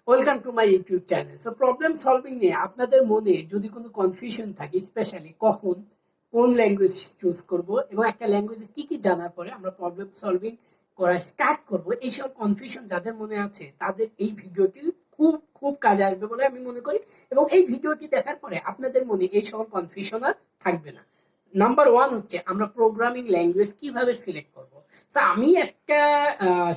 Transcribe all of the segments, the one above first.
Welcome to my YouTube channel. So problem solving নিয়ে আপনাদের মনে যদি কোনো কনফিউশন থাকে, স্পেশালি কখন কোন ল্যাঙ্গুয়েজ চুজ করব এবং একটা ল্যাঙ্গুয়েজে কি কি জানার পরে আমরা প্রবলেম সলভিং করা স্টার্ট করব, এইসব কনফিউশন যাদের মনে আছে তাদের এই ভিডিওটি খুব খুব কাজে আসবে বলে আমি মনে করি। এবং এই ভিডিওটি দেখার পরে আপনাদের মনে এই সকল কনফিউশন আর থাকবে না। নাম্বার ওয়ান হচ্ছে আমরা প্রোগ্রামিং ল্যাঙ্গুয়েজ কিভাবে সিলেক্ট করব। সো আমি একটা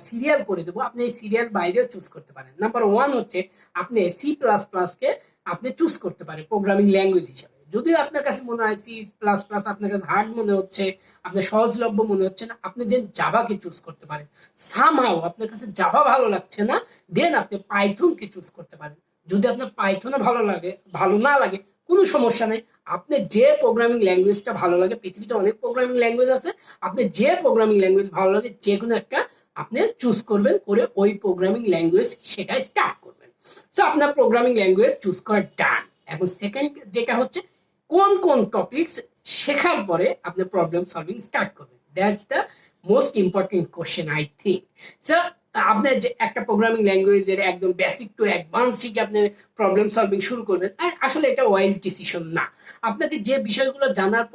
সিরিয়াল করে দেবো, আপনি এই সিরিয়াল বাইরেও চুজ করতে পারেন। নাম্বার ওয়ান হচ্ছে আপনি C++কে আপনি চুজ করতে পারেন প্রোগ্রামিং ল্যাঙ্গুয়েজ হিসাবে। যদি আপনার কাছে মনে হয় C++ আপনার কাছে হার্ড মনে হচ্ছে, আপনার সহজলভ্য মনে হচ্ছে না, আপনি দেন জাভাকে চুজ করতে পারেন। সামহাও আপনার কাছে জাভা ভালো লাগছে না, দেন আপনি পাইথনকে চুজ করতে পারেন। যদি আপনার পাইথনে ভালো না লাগে, কোনো সমস্যা নেই, আপনি যে প্রোগ্রামিং ল্যাঙ্গুয়েজটা ভালো লাগে, পৃথিবীতে অনেক প্রোগ্রামিং ল্যাঙ্গুয়েজ আছে, আপনি যে প্রোগ্রামিং ল্যাঙ্গুয়েজ ভালো লাগে যে কোনো একটা আপনি চুজ করবেন, করে ওই প্রোগ্রামিং ল্যাঙ্গুয়েজ শেখায় স্টার্ট করবেন। সো আপনার প্রোগ্রামিং ল্যাঙ্গুয়েজ চুজ করা ডান। এখন সেকেন্ড যেটা হচ্ছে কোন কোন টপিকস শেখার পরে আপনি প্রবলেম সলভিং স্টার্ট করবেন। That's the most important question I think. So আপনার যে একটা প্রোগ্রামিং ল্যাঙ্গুয়েজের একদম বেসিক টু অ্যাডভান্স শিখে আপনি প্রবলেম সলভিং শুরু করবেন, আর আসলে এটা ওয়াইজ ডিসিশন না। আপনাকে যে বিষয়গুলো জানার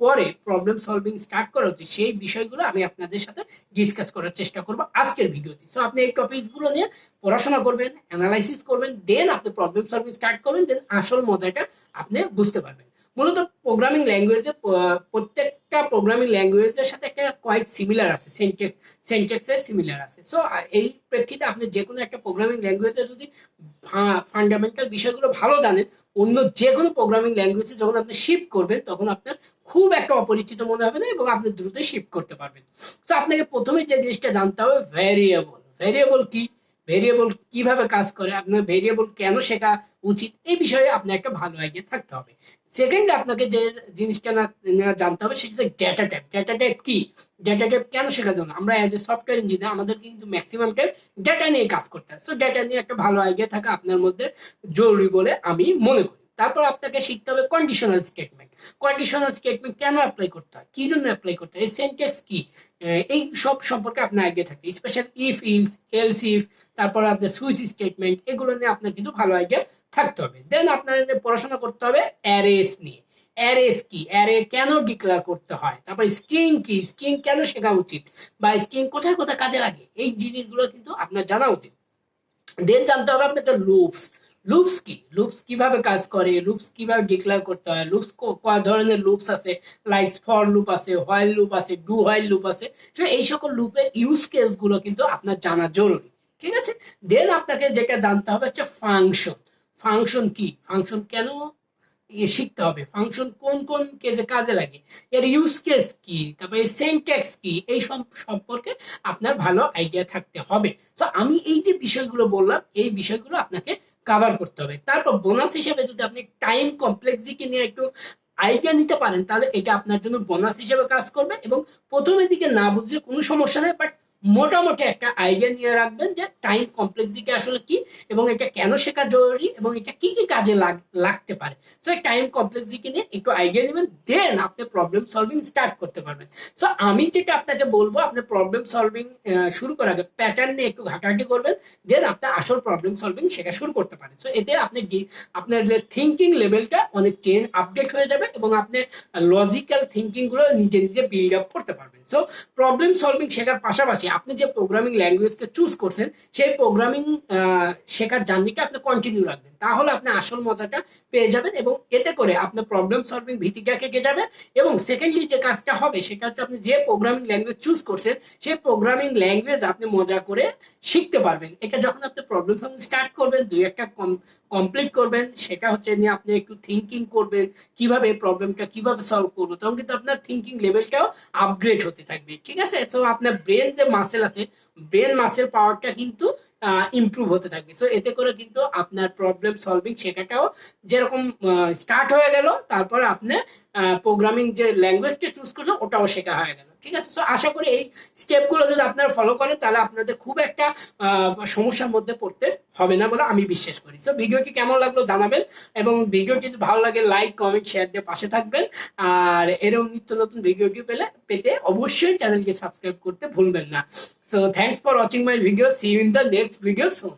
পরে প্রবলেম সলভিং স্টার্ট করা উচিত, সেই বিষয়গুলো আমি আপনাদের সাথে ডিসকাস করার চেষ্টা করব আজকের ভিডিওতে। সো আপনি এই টপিকসগুলো নিয়ে পড়াশোনা করবেন, অ্যানালাইসিস করবেন, দেন আপনি প্রবলেম সলভিং স্টার্ট করবেন, দেন আসল মজাটা আপনি বুঝতে পারবেন। মূলত প্রোগ্রামিং ল্যাঙ্গুয়েজে প্রত্যেকটা প্রোগ্রামিং ল্যাঙ্গুয়েজের সাথে একটা কোয়াইট সিমিলার আছে, সেন্টেক্সের সিমিলার আছে। সো এই প্রেক্ষিতে আপনি যে কোনো একটা প্রোগ্রামিং ল্যাঙ্গুয়েজের যদি ফান্ডামেন্টাল বিষয়গুলো ভালো জানেন, অন্য যে কোনো প্রোগ্রামিং ল্যাঙ্গুয়েজে যখন আপনি শিফট করবেন তখন আপনার খুব একটা অপরিচিত মনে হবে না এবং আপনি দ্রুত শিফট করতে পারবেন। তো আপনাকে প্রথমে যে জিনিসটা জানতে হবে, ভ্যারিয়েবল। ভ্যারিয়েবল কি, ভেরিয়েবল কিভাবে কাজ করে, আপনার ভেরিয়েবল কেন শেখা উচিত, এই বিষয়ে আপনার একটা ভালো আইডিয়া থাকতে হবে। সেকেন্ড, আপনাকে যে জিনিসটা জানতে হবে সেটা হচ্ছে ডেটা টাইপ। ডেটা টাইপ কি, ডেটা টাইপ কেন শেখার জন্য, আমরা অ্যাজ এ সফটওয়্যার ইঞ্জিনিয়ার আমাদের কিন্তু ম্যাক্সিমাম টাইম ডেটা নিয়ে কাজ করতে হয়। সো ডেটা নিয়ে একটা ভালো আইডিয়া থাকা আপনার মধ্যে জরুরি বলে আমি মনে করি। তারপর আপনাকে শিখতে হবে কন্ডিশনাল স্টেটমেন্ট। কন্ডিশনাল স্টেটমেন্ট কেন অ্যাপ্লাই করতে হয়, কি জন্য অ্যাপ্লাই করতে হয়, এই সেন্টেক্স কি, এই সব সম্পর্কে আপনার আইডিয়া থাকতে, special if else else if, তারপর আপনার সুইচ স্টেটমেন্ট, এগুলো নিয়ে আপনার কিন্তু ভালো আইডিয়া থাকতে হবে। দেন আপনার পড়াশোনা করতে হবে অ্যারেস নিয়ে। অ্যারেস কি, অ্যারে কেন ডিক্লেয়ার করতে হয়, তারপর স্ট্রিং কি, স্ট্রিং কেন শেখা উচিত, বা স্ট্রিং কোথায় কোথায় কাজে লাগে, এই জিনিসগুলো কিন্তু আপনার জানা উচিত। দেন জানতে হবে আপনাকে লুপস। লুপস কি, লুপস কিভাবে কাজ করে, লুপস কিভাবে ডিক্লেয়ার করতে হয়, লুপস কয় ধরনের লুপস আছে, লাইক ফর লুপ আছে, হোয়াইল লুপ আছে, ডু হোয়াইল লুপ আছে। তো এই সকল লুপের ইউজ কেস গুলো কিন্তু আপনার জানা জরুরি, ঠিক আছে। দেন আপনাকে যেটা জানতে হবে হচ্ছে ফাংশন। ফাংশন কি, ফাংশন কেন শিখতে হবে, ফাংশন কোন কোন কেসে কাজে লাগে, এর ইউজ কেস কি, তারপরে সিনট্যাক্স কি, এই সম্পর্কে আপনার ভালো আইডিয়া থাকতে হবে। তো আমি এই যে বিষয়গুলো বললাম, এই বিষয়গুলো আপনাকে কভার করতে হবে। তারপর বোনাস হিসেবে যদি আপনি টাইম কমপ্লেক্সিটি নিয়ে একটু আইডিয়া নিতে পারেন, তাহলে এটা আপনার জন্য বোনাস হিসেবে কাজ করবে। এবং প্রথমের দিকে না বুঝলে কোনো সমস্যা নেই, বাট মোটামুটি একটা আইডিয়া নিয়ে রাখবেন যে টাইম কমপ্লেক্সিটি আসলে কি, এবং এটা কেন শেখা জরুরি, এবং এটা কি কি কাজে লাগতে পারে। সো এই টাইম কমপ্লেক্সিটি নিয়ে একটু আইডিয়া নেবেন, দেন আপনি প্রবলেম সলভিং স্টার্ট করতে পারবেন। সো আমি যেটা আপনাকে বলবো, আপনি প্রবলেম সলভিং শুরু করার আগে প্যাটার্ন নিয়ে একটু ঘাটাঘাটি করবেন, দেন আপনি আসল প্রবলেম সলভিং শেখা শুরু করতে পারেন। সো এতে আপনি আপনার থিঙ্কিং লেভেলটা অনেক আপডেট হয়ে যাবে, এবং আপনি লজিক্যাল থিঙ্কিং গুলো নিজে নিজে বিল্ড আপ করতে পারবেন। সো প্রবলেম সলভিং শেখার পাশাপাশি আপনি যে প্রোগ্রামিং ল্যাঙ্গুয়েজকে চুজ করছেন, সেই প্রোগ্রামিং শেখার জার্নিটা আপনি কন্টিনিউ রাখবেন, তাহলে আপনি আসল মজাটা পেয়ে যাবেন, এবং এতে করে আপনার প্রবলেম সলভিং ভীতিটা কেটে যাবে। এবং সেকেন্ডলি যে কাজটা হবে সেটা হচ্ছে, আপনি যে প্রোগ্রামিং ল্যাঙ্গুয়েজ চুজ করছেন সেই প্রোগ্রামিং ল্যাঙ্গুয়েজ আপনি মজা করে শিখতে পারবেন। এটা যখন আপনি প্রবলেম সলভিং স্টার্ট করবেন, দুই একটা কমপ্লিট করবেন, সেটা হচ্ছে নিয়ে আপনি একটু থিঙ্কিং করবেন কিভাবে এই প্রবলেমটা কিভাবে সলভ করবো, তখন কিন্তু আপনার থিঙ্কিং লেভেলটাও আপগ্রেড হতে থাকবে, ঠিক আছে। সো আপনার ব্রেন যে মাসেল আছে, ব্রেন মাসেল পাওয়ারটা কিন্তু ইমপ্রুভ হতে থাকবে। সো এতে করে কিন্তু আপনার প্রবলেম সলভিং শেখাটাও যেরকম স্টার্ট হয়ে গেল, তারপরে আপনি প্রোগ্রামিং যে ল্যাঙ্গুয়েজটা চুজ করলেন ওটাও শেখা হয়ে গেল, ঠিক আছে। সো আশা করি এই স্টেপগুলো যদি আপনারা ফলো করেন, তাহলে আপনাদের খুব একটা সমস্যার মধ্যে পড়তে হবে না বলে আমি বিশ্বাস করি। সো ভিডিওটি কেমন লাগলো জানাবেন, এবং ভিডিওটি যদি ভালো লাগে লাইক কমেন্ট শেয়ার দিয়ে পাশে থাকবেন। আর এরকম নিত্য নতুন ভিডিওটি পেতে অবশ্যই চ্যানেলকে সাবস্ক্রাইব করতে ভুলবেন না। So thanks for watching my video, see you in the next video soon.